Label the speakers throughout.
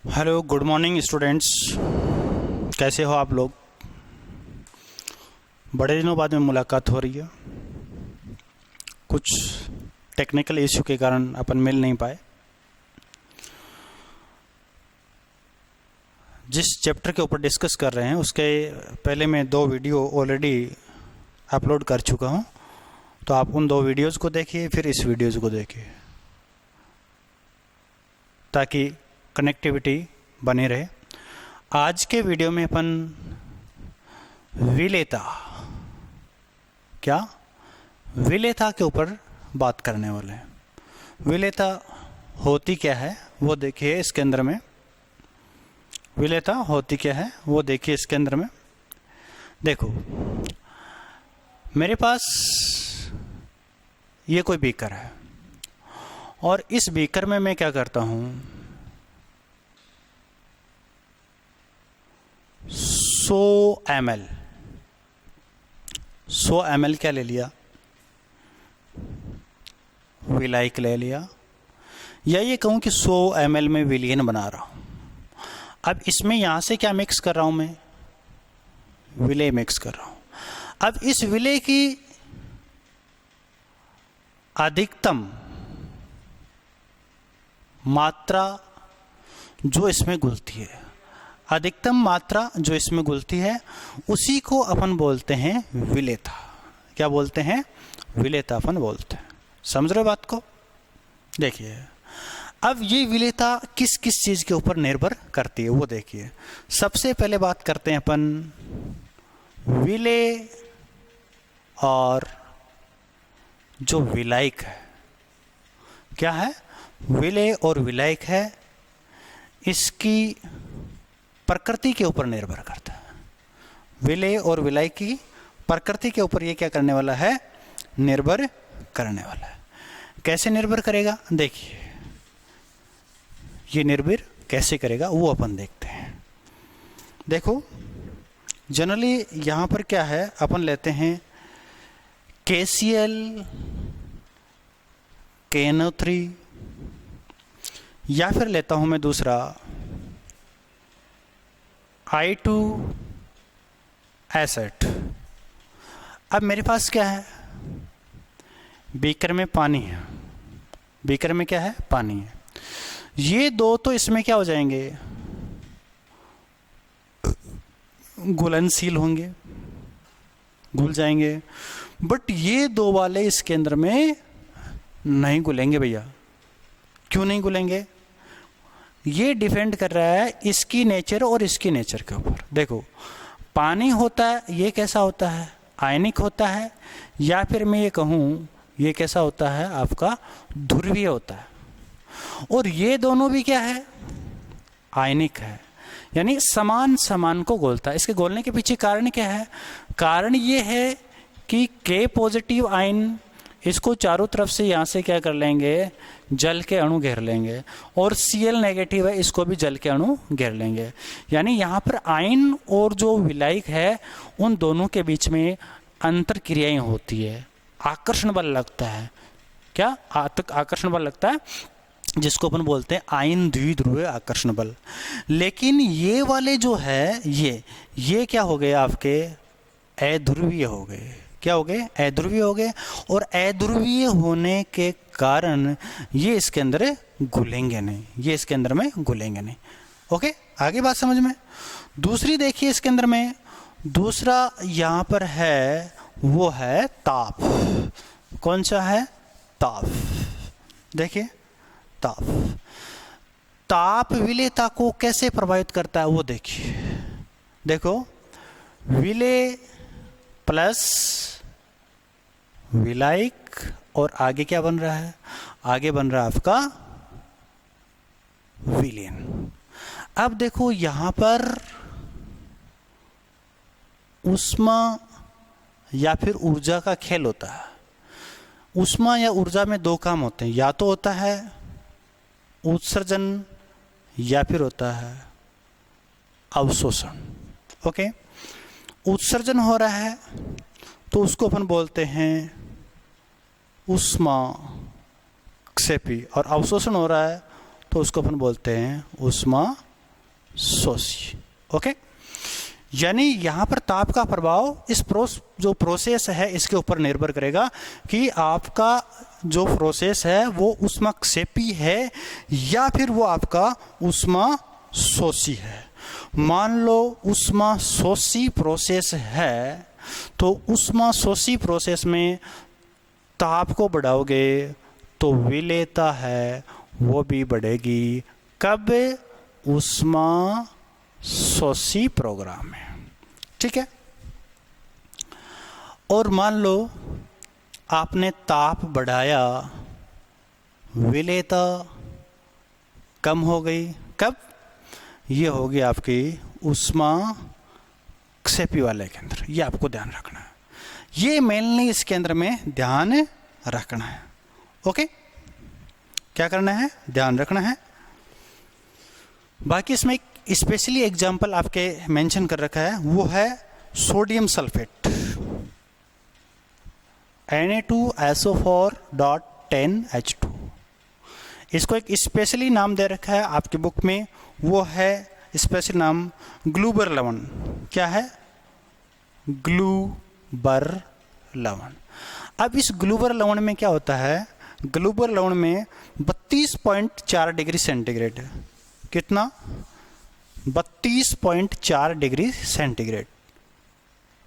Speaker 1: Hello, good morning students. कैसे हो आप लोग? बड़े दिनों बाद में मुलाकात हो रही है। कुछ टेक्निकल इश्यू के कारण अपन मिल नहीं पाए। जिस चैप्टर के ऊपर डिस्कस कर रहे हैं उसके पहले मैं 2 वीडियो ऑलरेडी अपलोड कर चुका हूं, तो आप उन 2 वीडियोस को देखिए, फिर इस वीडियोस को देखिए ताकि कनेक्टिविटी बनी रहे। आज के वीडियो में अपन विलेयता के ऊपर बात करने वाले हैं। विलेयता होती क्या है वो देखिए इसके अंदर में। विलेयता होती क्या है वो देखिए इसके अंदर में। देखो, मेरे पास ये कोई बीकर है और इस बीकर में मैं क्या करता हूं, 100 ml क्या ले लिया, विलायक ले लिया, या ये कहूं कि 100 ml में विलियन बना रहा हूं। अब इसमें यहां से क्या मिक्स कर रहा हूं मैं, विलेय मिक्स कर रहा हूं। अब इस विलेय की अधिकतम मात्रा जो इसमें घुलती है, उसी को अपन बोलते हैं विलेयता। क्या बोलते हैं? विलेयता अपन बोलते हैं। समझ रहे हो बात को? देखिए, अब ये विलेयता किस किस चीज के ऊपर निर्भर करती है वो देखिए। सबसे पहले बात करते हैं अपन विलेय और जो विलायक है। क्या है? विलेय और विलायक है, इसकी प्रकृति के ऊपर निर्भर करता है। विलेय और विलायक की प्रकृति के ऊपर ये क्या करने वाला है, निर्भर करने वाला है। कैसे निर्भर करेगा देखिए, ये निर्भर कैसे करेगा वो अपन देखते हैं। देखो, जनरली यहां पर क्या है, अपन लेते हैं KCl, KNO3, या फिर लेता हूं मैं दूसरा I2 अब मेरे पास क्या है, बीकर में पानी है, बीकर में क्या है, पानी है। ये दो तो इसमें क्या हो जाएंगे, घुलनशील होंगे, घुल जाएंगे। बट ये दो वाले इसके अंदर में नहीं घुलेंगे भैया। क्यों नहीं घुलेंगे? ये डिपेंड कर रहा है इसकी नेचर और इसकी नेचर के ऊपर। देखो, पानी होता है, ये कैसा होता है, आयनिक होता है, या फिर मैं ये कहूँ ये कैसा होता है, आपका ध्रुवीय होता है। और ये दोनों भी क्या है, आयनिक है, यानी समान समान को घोलता है। इसके घोलने के पीछे कारण क्या है? कारण ये है कि K पॉजिटिव आयन इसको चारों तरफ से यहाँ से क्या कर लेंगे, जल के अणु घेर लेंगे, और Cl नेगेटिव है, इसको भी जल के अणु घेर लेंगे। यानी यहाँ पर आयन और जो विलायक है उन दोनों के बीच में अंतर क्रियाएं होती है, आकर्षण बल लगता है। क्या आकर्षण बल लगता है, जिसको अपन बोलते हैं आयन द्विध्रुवीय आकर्षण बल। लेकिन ये वाले जो है ये क्या हो गए, आपके अध्रुवीय हो गए। क्या हो गए? अध्रुवीय हो गए। और अध्रुवीय होने के कारण ये इसके अंदर घुलेंगे नहीं, ये इसके अंदर में घुलेंगे नहीं। ओके, आगे बात समझ में। दूसरी देखिए इसके अंदर में, दूसरा यहाँ पर है वो है ताप। कौन सा है? ताप। देखिए, ताप विलेयता को कैसे प्रभावित करता है वो देखिए। देखो, विलेय प्लस विलायक, और आगे क्या बन रहा है, आगे बन रहा है आपका विलियन। अब देखो, यहां पर ऊष्मा या फिर ऊर्जा का खेल होता है। ऊष्मा या ऊर्जा में 2 काम होते हैं, या तो होता है उत्सर्जन या फिर होता है अवशोषण। ओके, उत्सर्जन हो रहा है तो उसको अपन बोलते हैं ऊष्मा क्षेपी, और अवशोषण हो रहा है तो उसको अपन बोलते हैं ऊष्मा सोसी। ओके, यानी यहां पर ताप का प्रभाव इस जो प्रोसेस है इसके ऊपर निर्भर करेगा कि आपका जो प्रोसेस है वो ऊष्माक्षेपी है या फिर वो आपका ऊष्मा शोषी है। मान लो ऊष्मा शोषी प्रोसेस है तो ऊष्मा शोषी प्रोसेस में ताप को बढ़ाओगे तो विलेयता है वो भी बढ़ेगी। कब? ऊष्मा शोषी प्रोग्राम में। ठीक है, और मान लो आपने ताप बढ़ाया, विलेयता कम हो गई। कब? ये होगी आपकी ऊष्मा क्षेपी वाले केंद्र। ये आपको ध्यान रखना है, ये मेनली इस केंद्र में ध्यान रखना है। ओके, क्या करना है? ध्यान रखना है। बाकी इसमें एक स्पेशली एग्जाम्पल आपके मेंशन कर रखा है, वो है सोडियम सल्फेट Na2SO4.10H2। इसको एक स्पेशली नाम दे रखा है आपकी बुक में, वो है स्पेशल नाम ग्लूबर लवण। क्या है? ग्लूबर लवण। अब इस ग्लूबर लवण में क्या होता है? ग्लूबर लवण में 32.4 डिग्री सेंटीग्रेड, कितना? 32.4 डिग्री सेंटीग्रेड,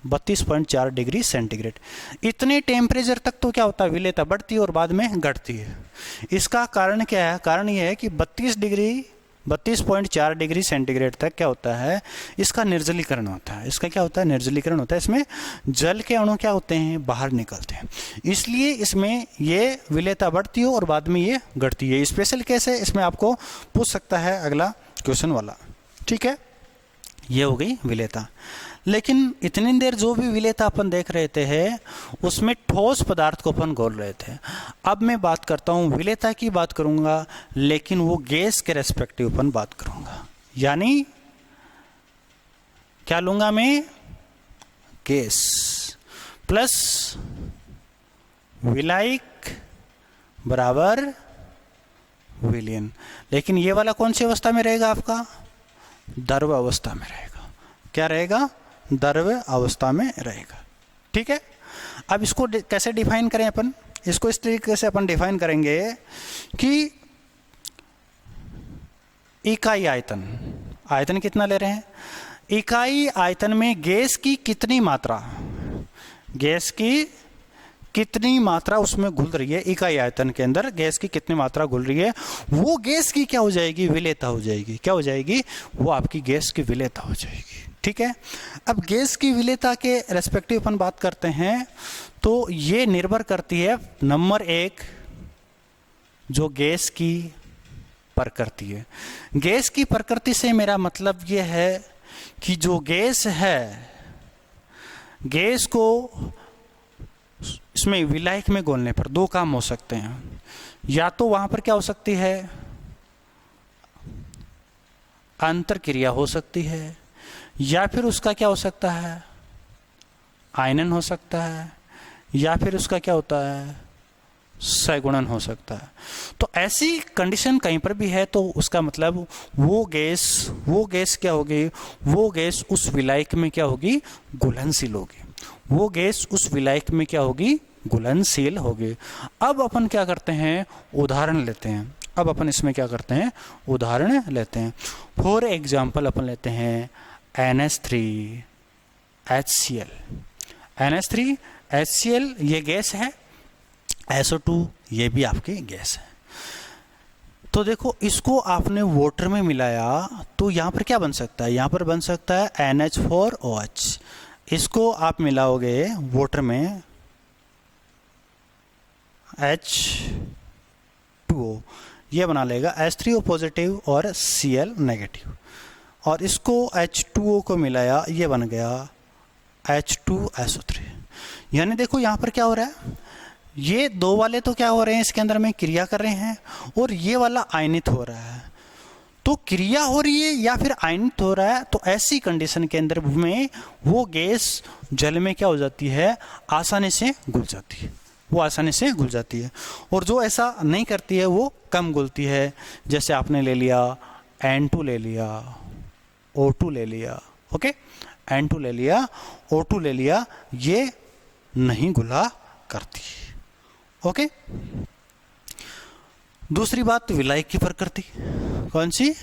Speaker 1: 32.4 डिग्री सेंटीग्रेड। इतने टेम्परेचर तक तो क्या होता है? विलेयता बढ़ती है और बाद में घटती है। इसका कारण क्या है? कारण यह है कि 32.4 डिग्री सेंटीग्रेड तक क्या होता है? इसका निर्जलीकरण होता है। इसका क्या होता है? निर्जलीकरण होता है। इसमें जल के अणु क्या होते हैं? बाहर निकलते हैं। इसलिए इसमें ये विलेयता बढ़ती है और बाद में ये घटती है। स्पेशल केस है, इसमें आपको पूछ सकता है अगला क्वेश्चन वाला। ठीक है, ये हो गई विलेयता। लेकिन इतनी देर जो भी विलेयता अपन देख रहे थे उसमें ठोस पदार्थ को अपन घोल रहे थे। अब मैं बात करता हूँ विलेयता की बात करूंगा, लेकिन वो गैस के रेस्पेक्टिव अपन बात करूंगा। यानी क्या लूंगा मैं? गैस प्लस विलायक बराबर विलयन। लेकिन ये वाला कौन सी अवस्था में रहेगा? आपका द्रव अवस्था में रहेगा। क्या रहेगा? द्रव अवस्था में रहेगा। ठीक है, अब इसको कैसे डिफाइन करें अपन? इसको इस तरीके से अपन डिफाइन करेंगे कि इकाई आयतन, आयतन कितना ले रहे हैं? इकाई आयतन में गैस की कितनी मात्रा, गैस की कितनी मात्रा उसमें घुल रही है, इकाई आयतन के अंदर गैस की कितनी मात्रा घुल रही है, वो गैस की क्या हो जाएगी? विलेयता हो जाएगी। क्या हो जाएगी? वो आपकी गैस की विलेयता हो जाएगी। ठीक है, अब गैस की विलेयता के रेस्पेक्टिव अपन बात करते हैं तो ये निर्भर करती है नंबर एक, जो गैस की प्रकृति है। गैस की प्रकृति से मेरा मतलब ये है कि जो गैस है, गैस को इसमें विलायक में घोलने पर दो काम हो सकते हैं। या तो वहां पर क्या हो सकती है? अंतर क्रिया हो सकती है, या फिर उसका क्या हो सकता है? आयनन हो सकता है, या फिर उसका क्या होता है? सगुणन हो सकता है। तो ऐसी कंडीशन कहीं पर भी है तो उसका मतलब वो गैस क्या होगी? वो गैस उस विलायक में क्या होगी? घुलनशील होगी। वो गैस उस विलायक में क्या होगी? घुलनशील होगी। अब अपन क्या करते हैं? उदाहरण लेते हैं। अब अपन इसमें क्या करते हैं? उदाहरण लेते हैं। फॉर एग्जाम्पल अपन लेते हैं NH3HCl। NH3HCl ये गैस है, SO2 ये भी आपकी गैस है। तो देखो इसको आपने वाटर में मिलाया तो यहाँ पर क्या बन सकता है? यहाँ पर बन सकता है NH4OH। इसको आप मिलाओगे वाटर में H2O, ये बना लेगा H3O पॉजिटिव और Cl नेगेटिव। और इसको H2O को मिलाया, ये बन गया H2SO3। यानी देखो यहाँ पर क्या हो रहा है? ये दो वाले तो क्या हो रहे हैं? इसके अंदर में क्रिया कर रहे हैं और ये वाला आयनित हो रहा है। तो क्रिया हो रही है या फिर आयनित हो रहा है, तो ऐसी कंडीशन के अंदर में वो गैस जल में क्या हो जाती है? आसानी से घुल जाती है। वो आसानी से घुल जाती है। और जो ऐसा नहीं करती है वो कम घुलती है। जैसे आपने ले लिया N2 ले लिया, O2 ले लिया, ओके, N2 ले लिया, O2 ले लिया, ये नहीं घुला करती, ओके। दूसरी बात विलायक की प्रकृति, कौन सी?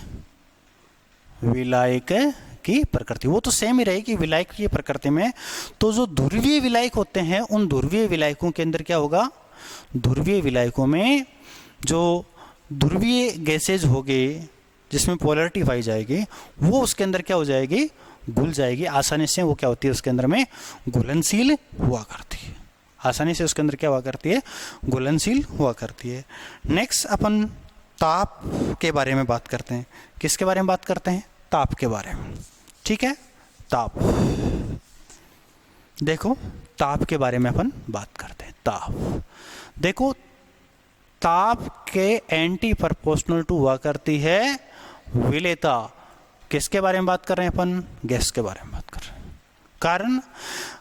Speaker 1: विलायक की प्रकृति, वो तो सेम ही रहेगी विलायक की प्रकृति में। तो जो ध्रुवीय विलायक होते हैं उन ध्रुवीय विलायकों के अंदर क्या होगा? ध्रुवीय विलायकों में जो ध्रुवीय गैसेज होगी जिसमें पोलैरिटी पाई जाएगी वो उसके अंदर क्या हो जाएगी? घुल जाएगी आसानी से। वो क्या होती है? उसके अंदर में घुलनशील हुआ करती है, आसानी से उसके अंदर क्या हुआ करती है? घुलनशील हुआ करती है। नेक्स्ट अपन ताप के बारे में बात करते हैं। किसके बारे में बात करते हैं? ताप के बारे में, ठीक है। ताप, देखो ताप के बारे में अपन बात करते हैं। ताप देखो, ताप के एंटी प्रोपोर्शनल टू हुआ करती है विलेयता। किसके बारे में बात कर रहे हैं अपन? गैस के बारे में बात कर रहे हैं।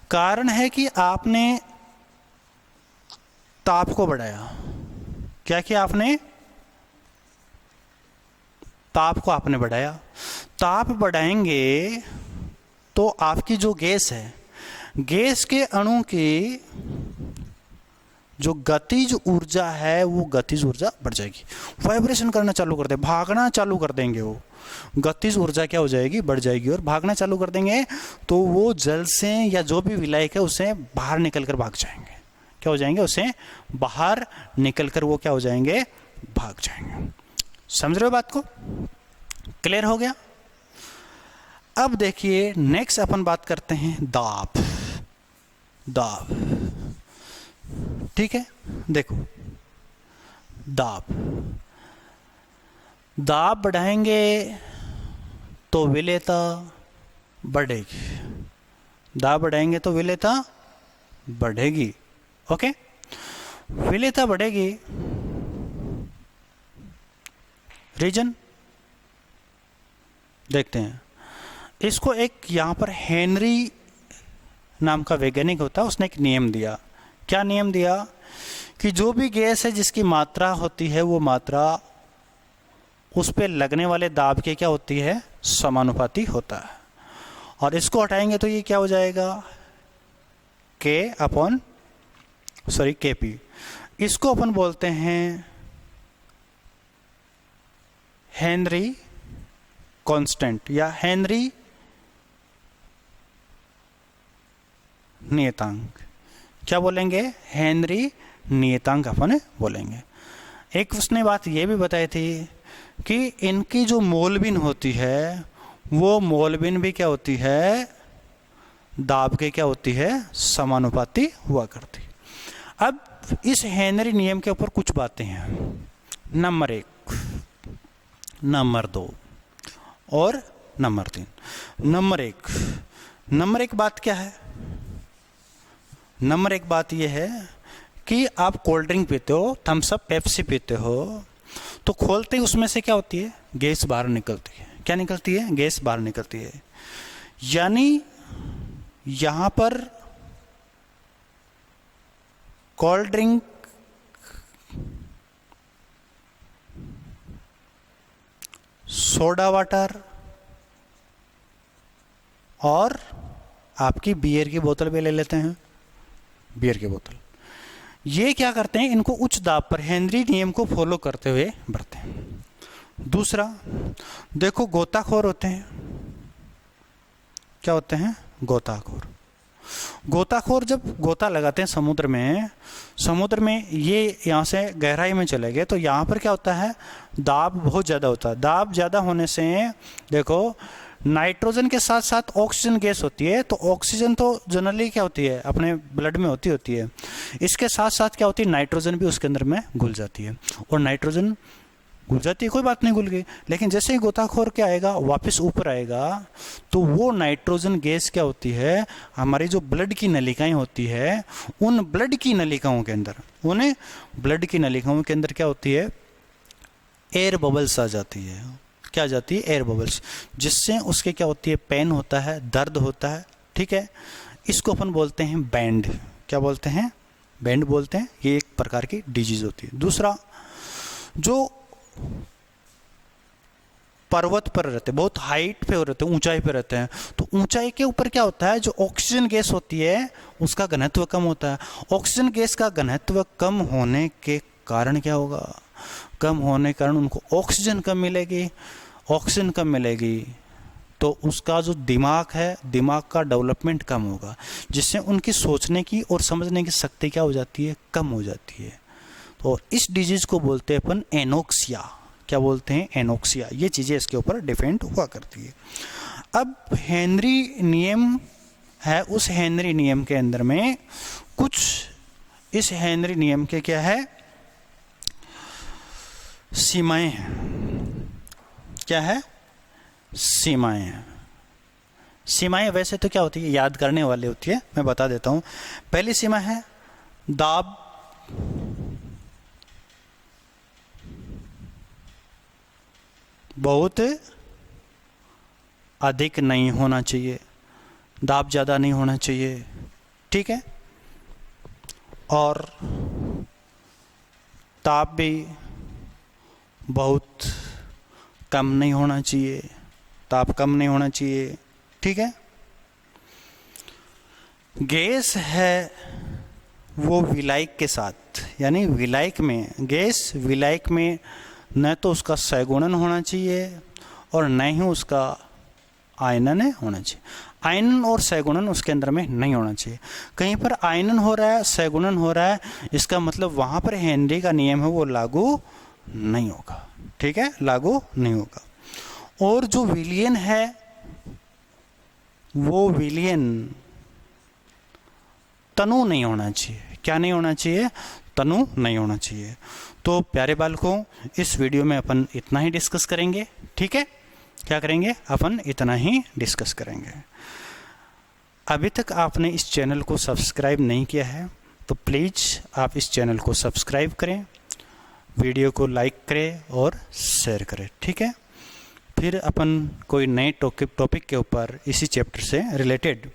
Speaker 1: कारण है कि आपने ताप को बढ़ाया। क्या किया आपने? ताप को आपने बढ़ाया। ताप बढ़ाएंगे तो आपकी जो गैस है, गैस के अणु की जो गतिज ऊर्जा है वो गतिज ऊर्जा बढ़ जाएगी, वाइब्रेशन करना चालू कर दे, भागना चालू कर देंगे। वो गतिज ऊर्जा क्या हो जाएगी? बढ़ जाएगी और भागना चालू कर देंगे तो वो जल से या जो भी विलायक है उससे बाहर निकलकर भाग जाएंगे। क्या हो जाएंगे? उससे बाहर निकलकर वो क्या हो जाएंगे? भाग जाएंगे। समझ रहे हो बात को? क्लियर हो गया? अब देखिए नेक्स्ट अपन बात करते हैं दाब। दाब, ठीक है। देखो दाब, दाब बढ़ाएंगे तो विलेयता बढ़ेगी, दाब बढ़ाएंगे तो विलेयता बढ़ेगी, ओके। विलेयता बढ़ेगी, रीजन देखते हैं। इसको एक यहां पर हेनरी नाम का वैज्ञानिक होता है, उसने एक नियम दिया। क्या नियम दिया? कि जो भी गैस है जिसकी मात्रा होती है वो मात्रा उस पे लगने वाले दाब के क्या होती है? समानुपाती होता है। और इसको हटाएंगे तो ये क्या हो जाएगा? KP। इसको अपन बोलते हैं हेनरी कांस्टेंट या हेनरी नियतांक। क्या बोलेंगे? हेनरी नियतांक अपन बोलेंगे। एक उसने बात ये भी बताई थी कि इनकी जो मोलबिन होती है वो मोलबिन भी क्या होती है? दाब के क्या होती है? समानुपाती हुआ करती। अब इस हेनरी नियम के ऊपर कुछ बातें हैं। नंबर 1, नंबर 2 और नंबर 3। नंबर एक बात क्या है? नंबर 1 बात यह है कि आप कोल्ड ड्रिंक पीते हो, थम्स अप, पेप्सी पीते हो, तो खोलते ही उसमें से क्या होती है? गैस बाहर निकलती है। क्या निकलती है? गैस बाहर निकलती है। यानी यहां पर कोल्ड ड्रिंक सोडा वाटर और आपकी बियर की बोतल भी ले लेते हैं, बियर की बोतल, ये क्या करते हैं? इनको उच्च दाब पर हेनरी नियम को फॉलो करते हुए बढ़ते हैं। दूसरा देखो, गोताखोर होते हैं। क्या होते हैं? गोताखोर। गोताखोर जब गोता लगाते हैं समुद्र में ये यहाँ से गहराई में चले गए तो यहाँ पर क्या होता है? दाब बहुत ज़्यादा होता है। दाब ज़्यादा होने से देखो नाइट्रोजन के साथ साथ ऑक्सीजन गैस होती है, तो ऑक्सीजन तो जनरली क्या होती है? अपने ब्लड में होती है। इसके साथ साथ क्या होती है? नाइट्रोजन भी उसके अंदर में घुल जाती है। और नाइट्रोजन घुल जाती है, कोई बात नहीं, घुल गई, लेकिन जैसे ही गोताखोर क्या आएगा? वापस ऊपर आएगा तो वो नाइट्रोजन गैस क्या होती है? हमारी जो ब्लड की नलिकाएं होती है उन ब्लड की नलिकाओं के अंदर क्या होती है? एयर बबल्स आ जाती है। क्या आ जाती है? एयर बबल्स, जिससे उसके क्या होती है? पेन होता है, दर्द होता है, ठीक है। इसको अपन बोलते हैं बैंड। क्या बोलते हैं? बैंड बोलते हैं। ये एक प्रकार की डिजीज होती है। दूसरा, जो पर्वत पर रहते हैं, बहुत हाइट पे रहते हैं, ऊंचाई पे रहते हैं। तो ऊंचाई के ऊपर क्या होता है, जो ऑक्सीजन गैस होती है उसका घनत्व कम होता है। ऑक्सीजन गैस का घनत्व कम होने के कारण क्या होगा, कम होने के कारण उनको ऑक्सीजन कम मिलेगी। ऑक्सीजन कम मिलेगी तो उसका जो दिमाग है, दिमाग का डेवलपमेंट कम होगा, जिससे उनकी सोचने की और समझने की शक्ति क्या हो जाती है, कम हो जाती है। तो इस डिजीज को बोलते हैं अपन एनोक्सिया। क्या बोलते हैं, एनोक्सिया। ये चीज़ें इसके ऊपर डिपेंड हुआ करती है। अब हेनरी नियम है, उस हेनरी नियम के अंदर में कुछ, इस हेनरी नियम के क्या है, सीमाएं हैं। क्या है, सीमाएं हैं। सीमाएं वैसे तो क्या होती है, याद करने वाली होती है, मैं बता देता हूं। पहली सीमा है दाब बहुत अधिक नहीं होना चाहिए, दाब ज़्यादा नहीं होना चाहिए, ठीक है। और ताप भी बहुत कम नहीं होना चाहिए, ताप कम नहीं होना चाहिए, ठीक है। गैस है वो विलायक के साथ, यानी विलायक में, गैस विलायक में न तो उसका सहगुणन होना चाहिए और न ही उसका आयनन होना चाहिए। आयनन और सहगुणन उसके अंदर में नहीं होना चाहिए। कहीं पर आयनन हो रहा है, सहगुणन हो रहा है, इसका मतलब वहाँ पर हेनरी का नियम है वो लागू नहीं होगा, ठीक है, लागू नहीं होगा। और जो विलियन है वो विलियन तनु नहीं होना चाहिए। क्या नहीं होना चाहिए, तनु नहीं होना चाहिए। तो प्यारे बालकों, इस वीडियो में अपन इतना ही डिस्कस करेंगे, ठीक है। क्या करेंगे, अपन इतना ही डिस्कस करेंगे। अभी तक आपने इस चैनल को सब्सक्राइब नहीं किया है तो प्लीज़ आप इस चैनल को सब्सक्राइब करें, वीडियो को लाइक करें और शेयर करें, ठीक है। फिर अपन कोई नए टॉपिक के ऊपर इसी चैप्टर से रिलेटेड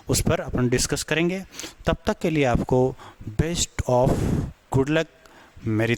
Speaker 1: उस पर अपन डिस्कस करेंगे। तब तक के लिए आपको बेस्ट ऑफ गुड लक। मेरी